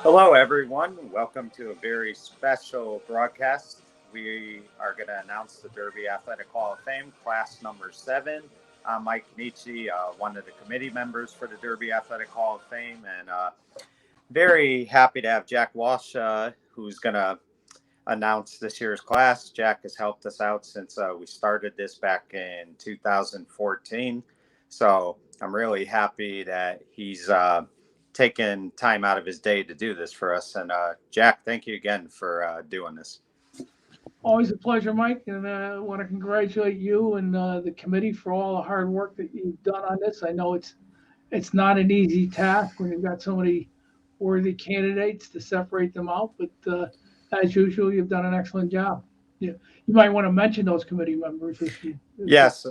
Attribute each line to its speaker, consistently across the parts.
Speaker 1: Hello, everyone. Welcome to a very special broadcast. We are going to announce the Derby Athletic Hall of Fame, class number 7. I'm Mike Nietzsche, one of the committee members for the Derby Athletic Hall of Fame, and very happy to have Jack Walsh, who's going to announce this year's class. Jack has helped us out since we started this back in 2014. So I'm really happy that he's taken time out of his day to do this for us. And Jack, thank you again for doing this.
Speaker 2: Always a pleasure, Mike, and I want to congratulate you and the committee for all the hard work that you've done on this. I know it's not an easy task when you've got so many worthy candidates to separate them out, but as usual, you've done an excellent job. You might want to mention those committee members if you
Speaker 1: Yes.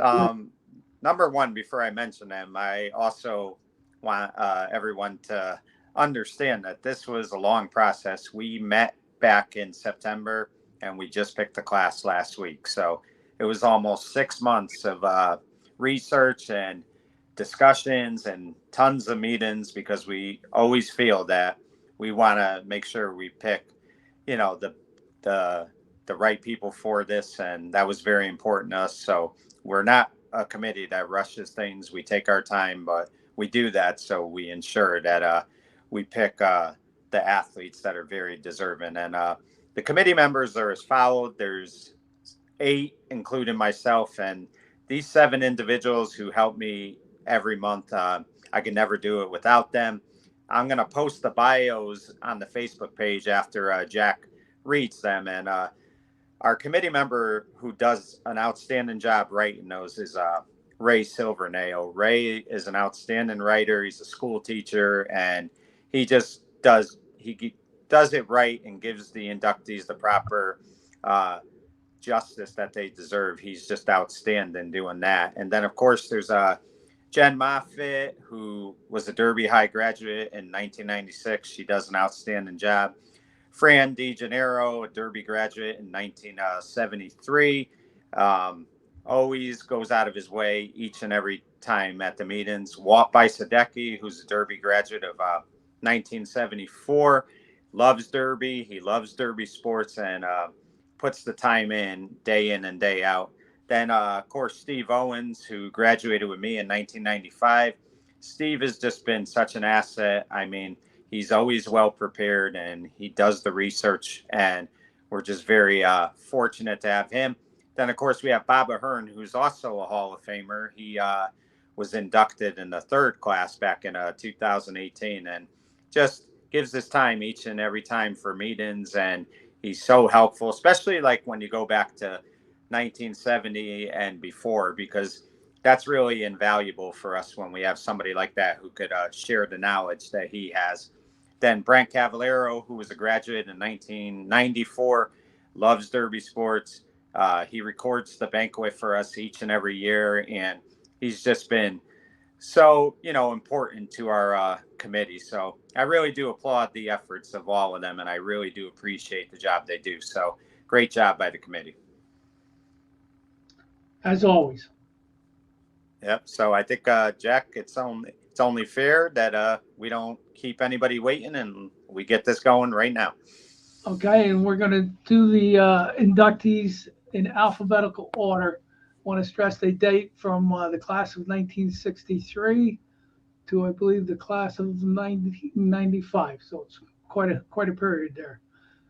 Speaker 1: Number one, before I mention them, I also want everyone to understand that this was a long process. We met back in September and we just picked the class last week. So it was almost 6 months of research and discussions and tons of meetings because we always feel that we want to make sure we pick, you know, the the right people for this, and that was very important to us. So we're not a committee that rushes things. We take our time, but we do that so we ensure that we pick the athletes that are very deserving. And the committee members are as followed. There's 8, including myself, and these 7 individuals who help me every month. I can never do it without them. I'm going to post the bios on the Facebook page after Jack reads them. And our committee member who does an outstanding job writing those is Ray Silvernail. Ray is an outstanding writer. He's a school teacher, and he just does it right and gives the inductees the proper justice that they deserve. He's just outstanding doing that. And then, of course, there's Jen Moffitt, who was a Derby High graduate in 1996. She does an outstanding job. Fran DeGennaro, a Derby graduate in 1973, always goes out of his way each and every time at the meetings. Walt Biesadecki, who's a Derby graduate of 1974, loves Derby. He loves Derby sports and puts the time in and day out. Then, of course, Steve Owens, who graduated with me in 1995. Steve has just been such an asset. I mean, he's always well prepared and he does the research, and we're just very fortunate to have him. Then, of course, we have Bob Ahern, who's also a Hall of Famer. He was inducted in the 3rd class back in 2018 and just gives his time each and every time for meetings. And he's so helpful, especially like when you go back to 1970 and before, because that's really invaluable for us when we have somebody like that who could share the knowledge that he has. Then Brent Cavallero, who was a graduate in 1994, loves Derby sports. He records the banquet for us each and every year, and he's just been so important to our committee. So I really do applaud the efforts of all of them, and I really do appreciate the job they do. So great job by the committee.
Speaker 2: as always.
Speaker 1: Yep. So I think Jack, it's only fair that we don't keep anybody waiting, and we get this going right now.
Speaker 2: Okay, and we're going to do the inductees in alphabetical order. Want to stress they date from the class of 1963 to I believe the class of 1995. So it's quite a period there.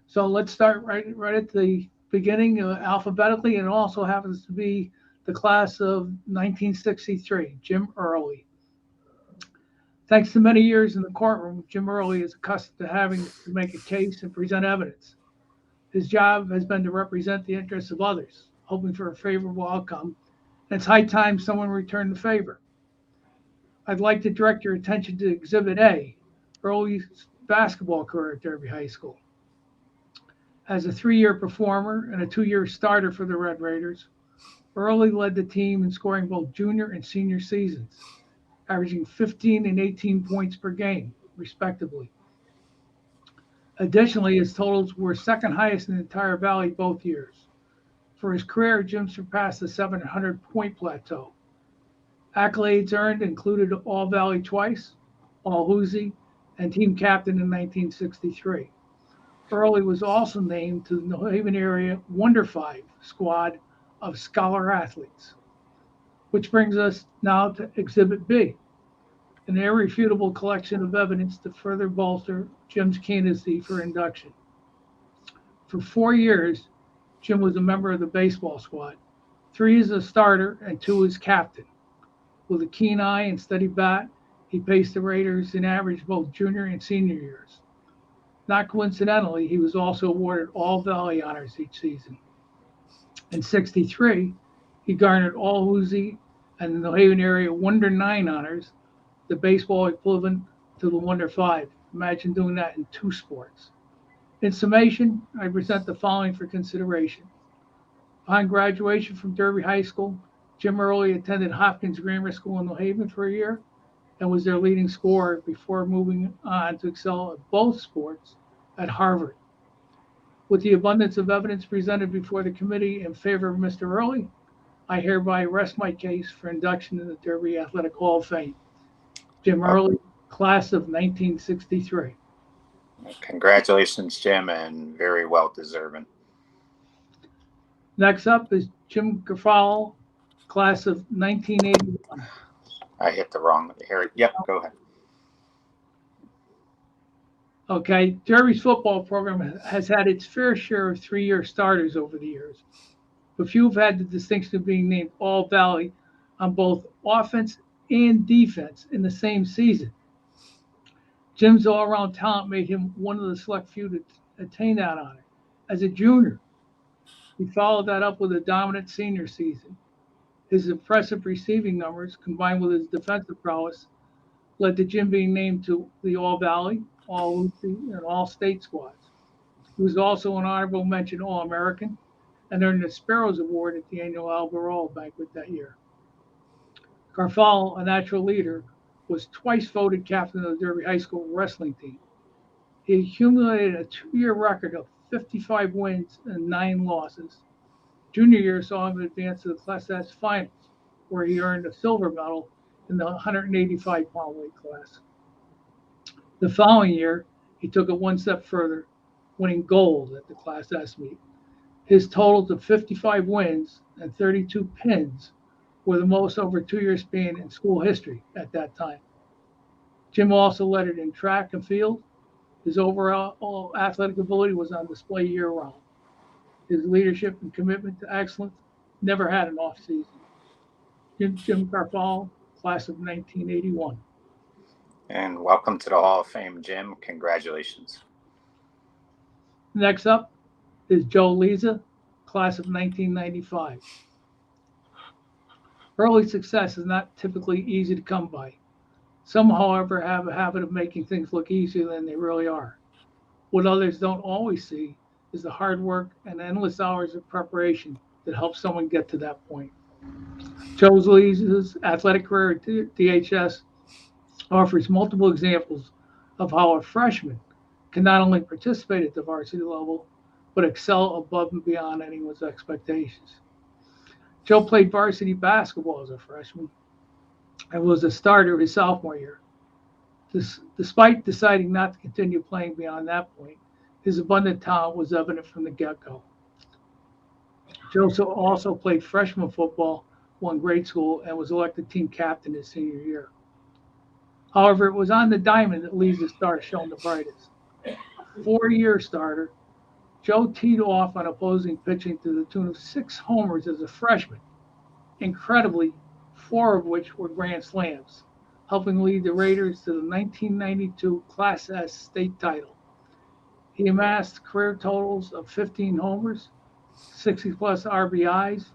Speaker 2: So let's start right at the beginning alphabetically, and it also happens to be the class of 1963, Jim Early. Thanks to many years in the courtroom, Jim Early is accustomed to having to make a case and present evidence. His job has been to represent the interests of others, hoping for a favorable outcome, and it's high time someone returned the favor. I'd like to direct your attention to Exhibit A, Early's basketball career at Derby High School. As a 3 year performer and a 2 year starter for the Red Raiders, Early led the team in scoring both junior and senior seasons, averaging 15 and 18 points per game, respectively. Additionally, his totals were second highest in the entire Valley both years. For his career, Jim surpassed the 700-point plateau. Accolades earned included All Valley twice, All Whoosy, and team captain in 1963. Early was also named to the New Haven area Wonder Five squad of scholar athletes, which brings us now to Exhibit B, an irrefutable collection of evidence to further bolster Jim's candidacy for induction. For 4 years, Jim was a member of the baseball squad, 3 as a starter and 2 as captain. With a keen eye and steady bat, he paced the Raiders in average both junior and senior years. Not coincidentally, he was also awarded All Valley honors each season. In '63, he garnered All Woozy and the New Haven area Wonder 9 honors, the baseball equivalent to the Wonder 5. Imagine doing that in 2 sports. In summation, I present the following for consideration. Upon graduation from Derby High School, Jim Early attended Hopkins Grammar School in New Haven for a year and was their leading scorer before moving on to excel at both sports at Harvard. With the abundance of evidence presented before the committee in favor of Mr. Early, I hereby rest my case for induction in the Derby Athletic Hall of Fame. Jim Early, class of 1963.
Speaker 1: Congratulations, Jim, and very well deserving.
Speaker 2: Next up is Jim Graf, class of 1981.
Speaker 1: I hit the wrong here. Yep, go ahead.
Speaker 2: Okay, Derby's football program has had its fair share of 3-year starters over the years, but few have had the distinction of being named All Valley on both offense and defense in the same season. Jim's all-around talent made him one of the select few to attain that honor. As a junior, he followed that up with a dominant senior season. His impressive receiving numbers, combined with his defensive prowess, led to Jim being named to the All Valley, All Lucy, and All State squads. He was also an honorable mention All-American and earned the Sparrows Award at the annual Albemarle banquet that year. Garfal, a natural leader, was twice voted captain of the Derby High School wrestling team. He accumulated a 2-year record of 55 wins and 9 losses. Junior year saw him advance to the Class S finals, where he earned a silver medal in the 185-pound weight class. The following year, he took it one step further, winning gold at the Class S meet. His totals of 55 wins and 32 pins were the most over a 2-year span in school history at that time. Jim also led it in track and field. His overall athletic ability was on display year-round. His leadership and commitment to excellence never had an off-season. Jim Garfal, class of 1981.
Speaker 1: And welcome to the Hall of Fame, Jim. Congratulations.
Speaker 2: Next up is Joe Leza, class of 1995. Early success is not typically easy to come by. Some, however, have a habit of making things look easier than they really are. What others don't always see is the hard work and endless hours of preparation that help someone get to that point. Joe Leza's athletic career at DHS offers multiple examples of how a freshman can not only participate at the varsity level, but excel above and beyond anyone's expectations. Joe played varsity basketball as a freshman and was a starter his sophomore year. Despite deciding not to continue playing beyond that point, his abundant talent was evident from the get-go. Joe also played freshman football while in grade school and was elected team captain his senior year. However, it was on the diamond that Leza's star shone the brightest. A 4-year starter, Joe teed off on opposing pitching to the tune of 6 homers as a freshman. Incredibly, 4 of which were grand slams, helping lead the Raiders to the 1992 Class S state title. He amassed career totals of 15 homers, 60-plus RBIs,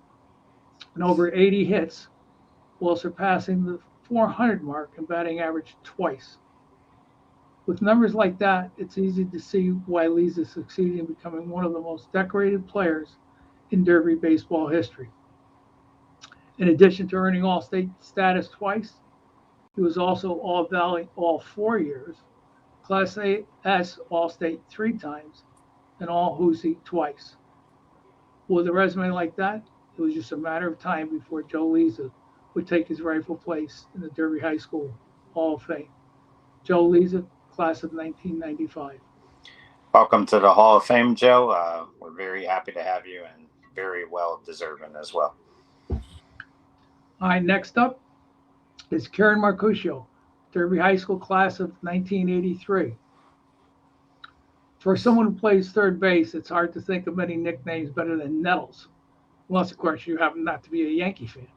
Speaker 2: and over 80 hits, while surpassing the 400 mark in batting average twice. With numbers like that, it's easy to see why Leza succeeded in becoming one of the most decorated players in Derby baseball history. In addition to earning All-State status twice, he was also All-Valley all 4 years, Class S All-State 3 times, and All-Woozy twice. With a resume like that, it was just a matter of time before Joe Leza would take his rightful place in the Derby High School Hall of Fame. Joe Leza, class of 1995.
Speaker 1: Welcome to the Hall of Fame, Joe. We're very happy to have you and very well deserving as well.
Speaker 2: All right, next up is Karen Marcuccio, Derby High School class of 1983. For someone who plays third base, it's hard to think of many nicknames better than Nettles, unless, of course, you happen not to be a Yankee fan.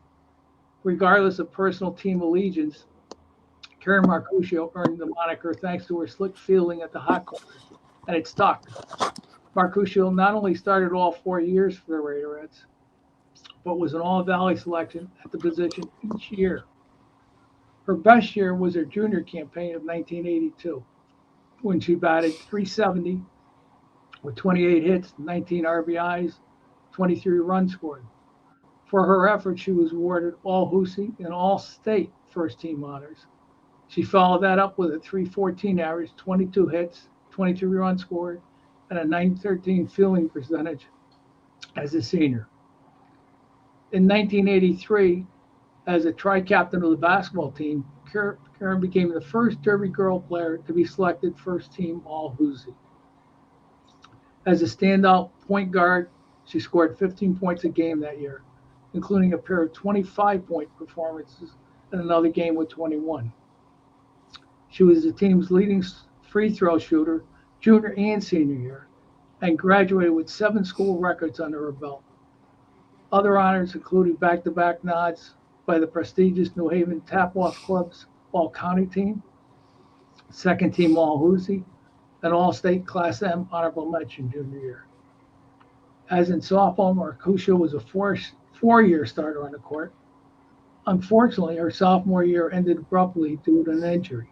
Speaker 2: Regardless of personal team allegiance, Karen Marcuccio earned the moniker thanks to her slick fielding at the hot corners, and it stuck. Marcuccio not only started all 4 years for the Raiderettes, but was an All Valley selection at the position each year. Her best year was her junior campaign of 1982, when she batted 370 with 28 hits, 19 RBIs, 23 runs scored. For her efforts, she was awarded All Hoosie and All State first team honors. She followed that up with a 314 average, 22 hits, 23 runs scored, and a 913 fielding percentage as a senior. In 1983, as a tri-captain of the basketball team, Karen became the first Derby girl player to be selected first team All Hoosie. As a standout point guard, she scored 15 points a game that year, including a pair of 25-point performances and another game with 21. She was the team's leading free throw shooter junior and senior year, and graduated with 7 school records under her belt. Other honors included back-to-back nods by the prestigious New Haven Tap-Off Club's All-County team, second team All-Hoosie, and All-State Class M honorable mention junior year. As in softball, Marcuccio was a four-year starter on the court. Unfortunately, her sophomore year ended abruptly due to an injury,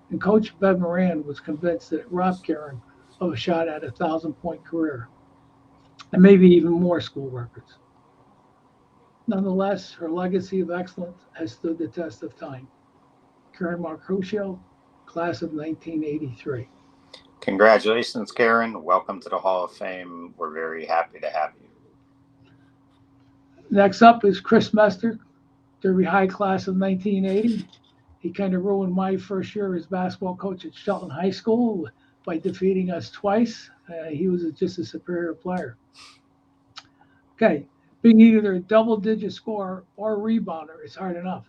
Speaker 2: and Coach Bev Moran was convinced that it robbed Karen of a shot at a 1,000-point career, and maybe even more school records. Nonetheless, her legacy of excellence has stood the test of time. Karen Marcuccio, class of 1983.
Speaker 1: Congratulations, Karen. Welcome to the Hall of Fame. We're very happy to have you.
Speaker 2: Next up is Chris Mester, Derby High class of 1980. He kind of ruined my first year as basketball coach at Shelton High School by defeating us twice. He was just a superior player. Okay, being either a double-digit scorer or a rebounder is hard enough.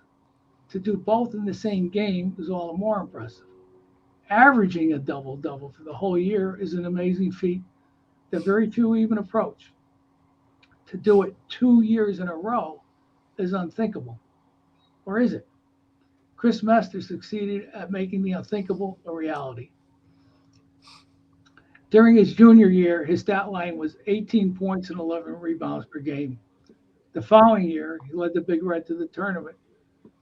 Speaker 2: To do both in the same game is all the more impressive. Averaging a double-double for the whole year is an amazing feat that very few even approach. To do it 2 years in a row is unthinkable. Or is it? Chris Mester succeeded at making the unthinkable a reality. During his junior year, his stat line was 18 points and 11 rebounds per game. The following year, he led the Big Red to the tournament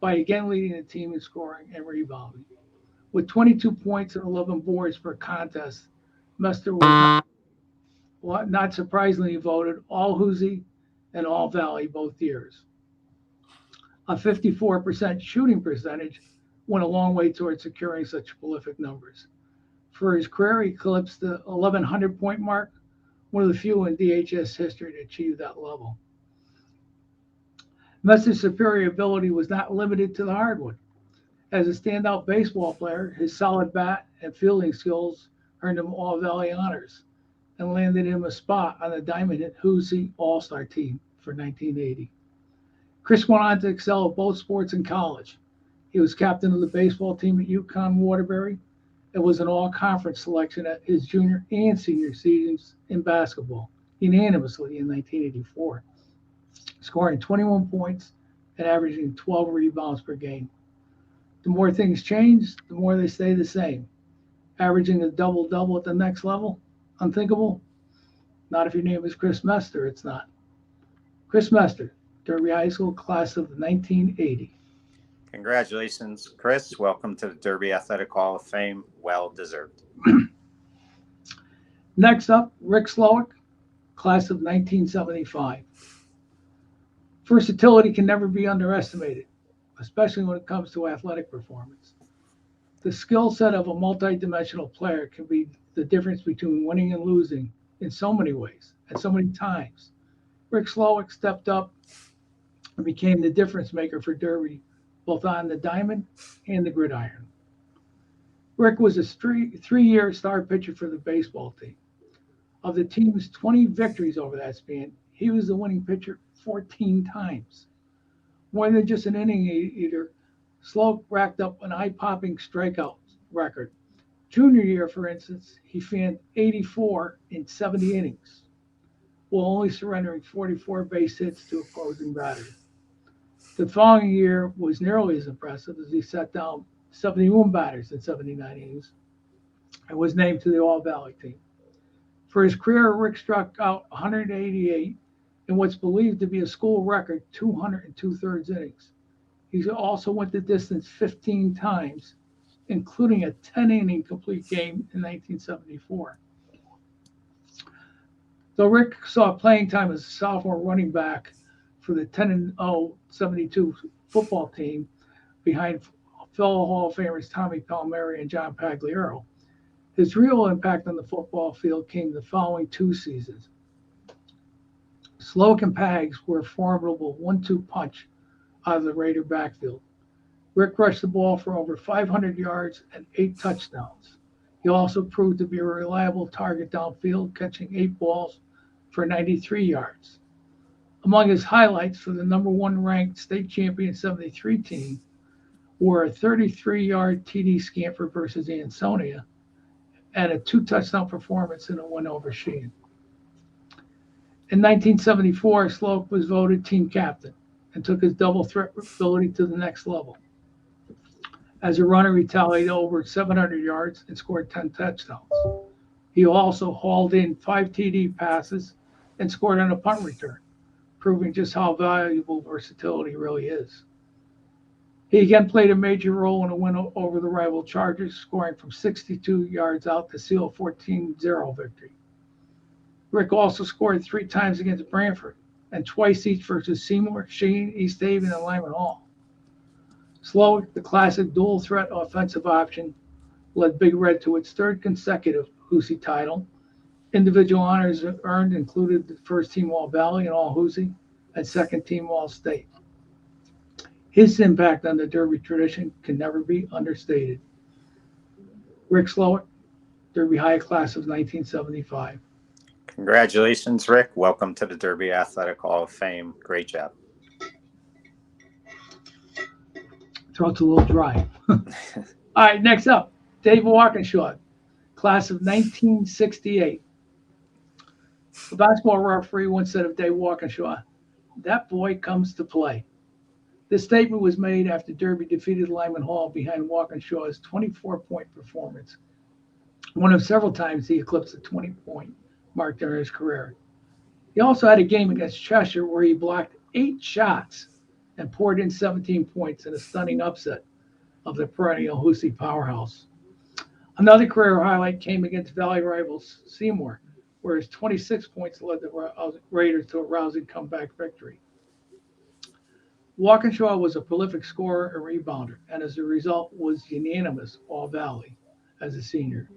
Speaker 2: by again leading the team in scoring and rebounding. With 22 points and 11 boards per contest, Mester was not surprisingly voted All Hoosie and All Valley both years. A 54% shooting percentage went a long way towards securing such prolific numbers. For his career, he eclipsed the 1,100-point mark, one of the few in DHS history to achieve that level. Mester's superior ability was not limited to the hardwood. As a standout baseball player, his solid bat and fielding skills earned him All Valley honors and landed him a spot on the Diamond Hit Hoosie All-Star team for 1980. Chris went on to excel at both sports in college. He was captain of the baseball team at UConn Waterbury and was an all-conference selection at his junior and senior seasons in basketball, unanimously in 1984, scoring 21 points and averaging 12 rebounds per game. The more things change, the more they stay the same. Averaging a double-double at the next level? Unthinkable? Not if your name is Chris Mester, it's not. Chris Mester, Derby High School, class of 1980.
Speaker 1: Congratulations, Chris. Welcome to the Derby Athletic Hall of Fame. Well deserved.
Speaker 2: Next up, Rick Slowick, class of 1975. Versatility can never be underestimated, especially when it comes to athletic performance. The skill set of a multidimensional player can be the difference between winning and losing in so many ways and so many times. Rick Slowick stepped up and became the difference maker for Derby, both on the diamond and the gridiron. Rick was a three-year star pitcher for the baseball team. Of the team's 20 victories over that span, he was the winning pitcher 14 times. More than just an inning eater, Sloan racked up an eye-popping strikeout record. Junior year, for instance, he fanned 84 in 70 innings, while only surrendering 44 base hits to opposing batters. The following year was nearly as impressive as he set down 71 batters in 79 innings and was named to the All-Valley team. For his career, Rick struck out 188 in what's believed to be a school record 202 innings. He also went the distance 15 times, including a 10-inning complete game in 1974. Though Rick saw playing time as a sophomore running back for the 10-0 72 football team behind fellow Hall of Famers Tommy Palmieri and John Pagliaro, his real impact on the football field came the following two seasons. Sloan and Pags were a formidable 1-2 punch out of the Raider backfield. Rick rushed the ball for over 500 yards and 8 touchdowns. He also proved to be a reliable target downfield, catching 8 balls for 93 yards. Among his highlights for the number 1 ranked state champion 73 team were a 33-yard TD scamper versus Ansonia and a 2-touchdown performance in a win over Sheehan. In 1974, Sloan was voted team captain and took his double threat ability to the next level. As a runner, he tallied over 700 yards and scored 10 touchdowns. He also hauled in 5 TD passes and scored on a punt return, proving just how valuable versatility really is. He again played a major role in a win over the rival Chargers, scoring from 62 yards out to seal a 14-0 victory. Rick also scored 3 times against Branford and twice each versus Seymour, Sheen, East Haven, and Lyman Hall. Sloan, the classic dual threat offensive option, led Big Red to its 3rd consecutive Hoosier title. Individual honors earned included the first team All-Valley and All-Hoosier and second team All-State. His impact on the Derby tradition can never be understated. Rick Sloan, Derby High class of 1975.
Speaker 1: Congratulations, Rick. Welcome to the Derby Athletic Hall of Fame. Great job.
Speaker 2: Throat's a little dry. All right, next up, Dave Walkinshaw, class of 1968. The basketball referee once said of Dave Walkinshaw, "That boy comes to play." This statement was made after Derby defeated Lyman Hall behind Walkinshaw's 24-point performance, one of several times he eclipsed the 20-point mark during his career. He also had a game against Cheshire where he blocked 8 shots and poured in 17 points in a stunning upset of the perennial Hoosier powerhouse. Another career highlight came against Valley rivals Seymour, where his 26 points led the Raiders to a rousing comeback victory. Walkinshaw was a prolific scorer and rebounder, and as a result was unanimous All-Valley as a senior.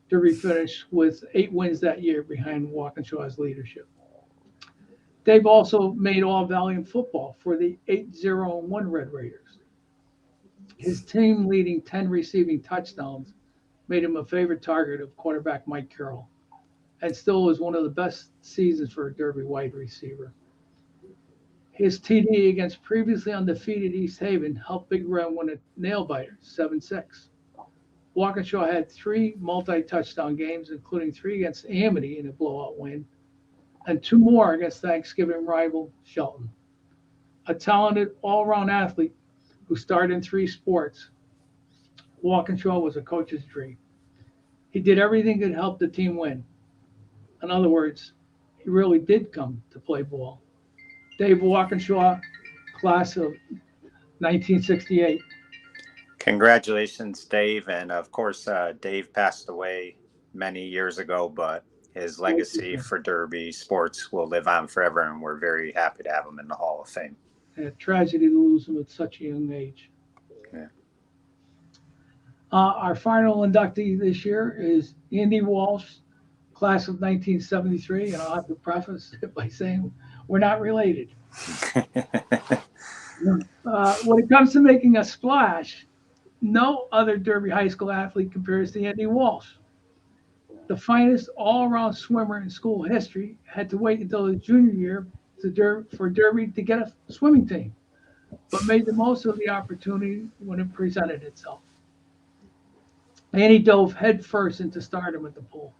Speaker 2: Derby finished with 8 wins that year behind Walkinshaw's leadership. Dave also made All-Valley in football for the 8-0-1 Red Raiders. His team leading 10 receiving touchdowns made him a favorite target of quarterback Mike Carroll, and still was one of the best seasons for a Derby wide receiver. His TD against previously undefeated East Haven helped Big Red win a nail-biter, 7-6. Walkinshaw had 3 multi-touchdown games, including 3 against Amity in a blowout win, and 2 more against Thanksgiving rival Shelton. A talented all-around athlete who starred in 3 sports, Walkinshaw was a coach's dream. He did everything that helped the team win. In other words, he really did come to play ball. Dave Walkinshaw, class of 1968.
Speaker 1: Congratulations, Dave. And of course, Dave passed away many years ago, but his legacy for Derby sports will live on forever, and we're very happy to have him in the Hall of Fame.
Speaker 2: A tragedy to lose him at such a young age.
Speaker 1: Yeah.
Speaker 2: Our final inductee this year is Andy Walsh, class of 1973, and I'll have to preface it by saying we're not related. When it comes to making a splash, No other Derby High School athlete compares to Andy Walsh. The finest all-around swimmer in school history had to wait until his junior year for Derby to get a swimming team, but made the most of the opportunity when it presented itself. Andy dove headfirst into stardom at the pool,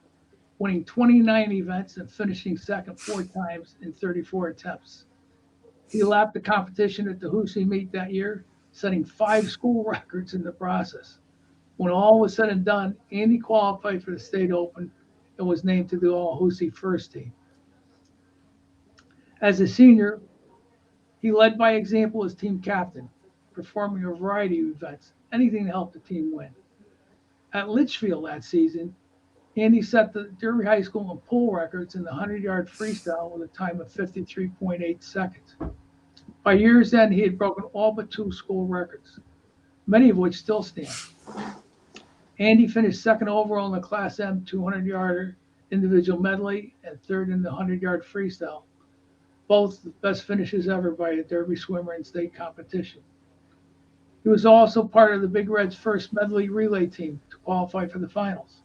Speaker 2: winning 29 events and finishing second 4 times in 34 attempts. He lapped the competition at the Hoosey meet that year, setting 5 school records in the process. When all was said and done, Andy qualified for the state open and was named to the All Hoosey first team. As a senior, he led by example as team captain, performing a variety of events, anything to help the team win. At Litchfield that season, Andy set the Derby High School and pool records in the 100-yard freestyle with a time of 53.8 seconds. By year's end, he had broken all but 2 school records, many of which still stand. Andy finished second overall in the Class M 200-yarder individual medley and third in the 100-yard freestyle, both the best finishes ever by a Derby swimmer in state competition. He was also part of the Big Red's first medley relay team to qualify for the finals.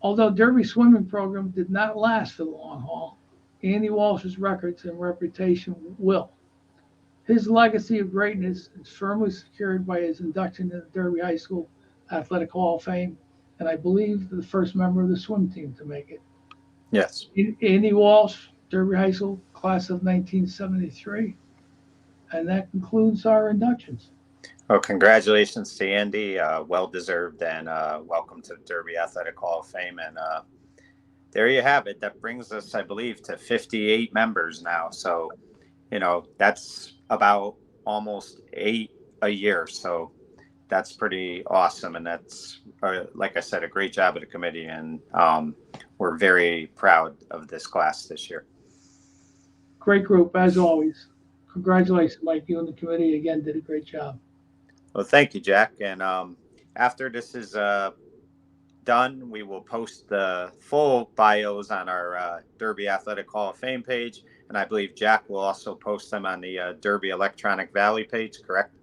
Speaker 2: Although Derby's swimming program did not last for the long haul, Andy Walsh's records and reputation will. His legacy of greatness is firmly secured by his induction into the Derby High School Athletic Hall of Fame, and I believe the first member of the swim team to make it.
Speaker 1: Yes.
Speaker 2: Andy Walsh, Derby High School, class of 1973. And that concludes our inductions.
Speaker 1: Well, congratulations to Andy. Well deserved, and welcome to the Derby Athletic Hall of Fame. And there you have it. That brings us, I believe, to 58 members now. So, that's about almost 8 a year. So that's pretty awesome. And that's, like I said, a great job of the committee. And we're very proud of this class this year.
Speaker 2: Great group, as always. Congratulations, Mike. You and the committee, again, did a great job.
Speaker 1: Well, thank you, Jack. And after this is done, we will post the full bios on our Derby Athletic Hall of Fame page. And I believe Jack will also post them on the Derby Electronic Valley page, correct?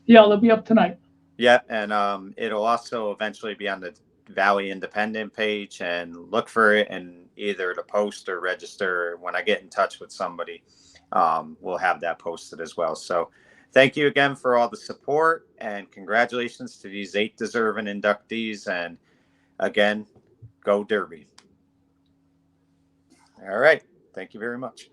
Speaker 2: Yeah, they'll be up tonight.
Speaker 1: Yeah, and it'll also eventually be on the Valley Independent page, and look for it and either to post or register. When I get in touch with somebody, we'll have that posted as well. So thank you again for all the support, and congratulations to these 8 deserving inductees. And again, go Derby. All right. Thank you very much.